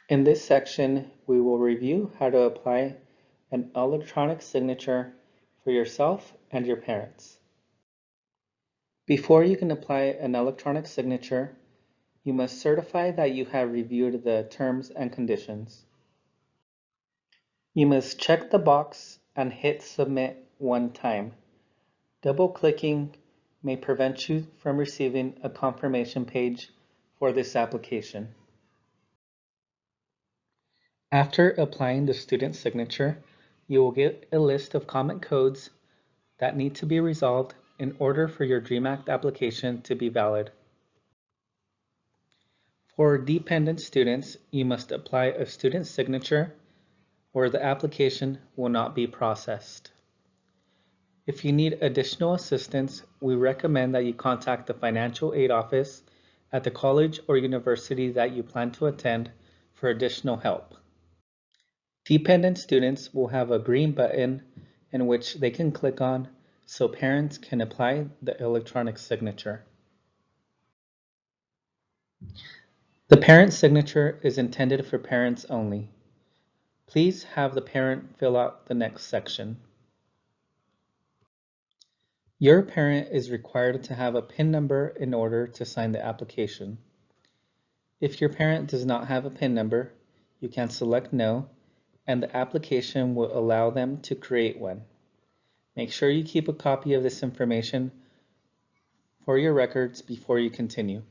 In this section, we will review how to apply an electronic signature for yourself and your parents. Before you can apply an electronic signature, you must certify that you have reviewed the terms and conditions. You must check the box and hit submit one time. Double-clicking may prevent you from receiving a confirmation page for this application. After applying the student signature, you will get a list of comment codes that need to be resolved in order for your DREAM Act application to be valid. For dependent students, you must apply a student signature or the application will not be processed. If you need additional assistance, we recommend that you contact the financial aid office at the college or university that you plan to attend for additional help. Dependent students will have a green button in which they can click on so parents can apply the electronic signature. The parent signature is intended for parents only. Please have the parent fill out the next section. Your parent is required to have a PIN number in order to sign the application. If your parent does not have a PIN number, you can select No, and the application will allow them to create one. Make sure you keep a copy of this information for your records before you continue.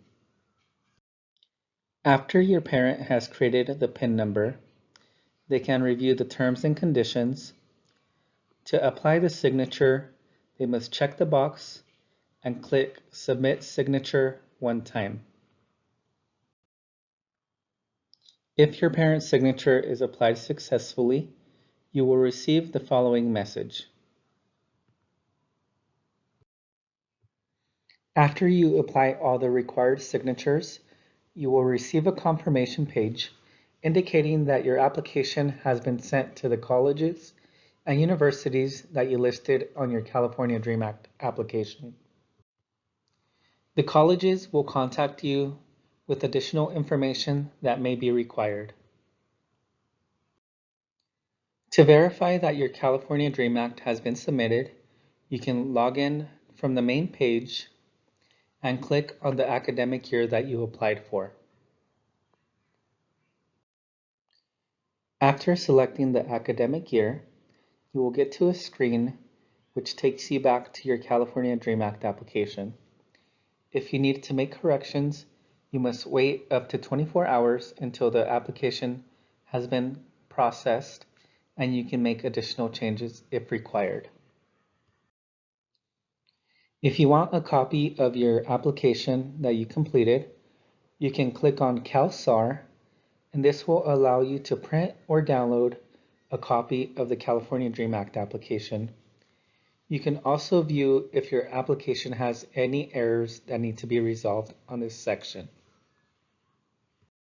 After your parent has created the PIN number, they can review the terms and conditions. To apply the signature, they must check the box and click Submit Signature one time. If your parent's signature is applied successfully, you will receive the following message. After you apply all the required signatures, you will receive a confirmation page indicating that your application has been sent to the colleges and universities that you listed on your California DREAM Act application. The colleges will contact you with additional information that may be required. To verify that your California DREAM Act has been submitted, you can log in from the main page and click on the academic year that you applied for. After selecting the academic year, you will get to a screen which takes you back to your California DREAM Act application. If you need to make corrections, you must wait up to 24 hours until the application has been processed and you can make additional changes if required. If you want a copy of your application that you completed, you can click on CalSAR, and this will allow you to print or download a copy of the California DREAM Act application. You can also view if your application has any errors that need to be resolved on this section.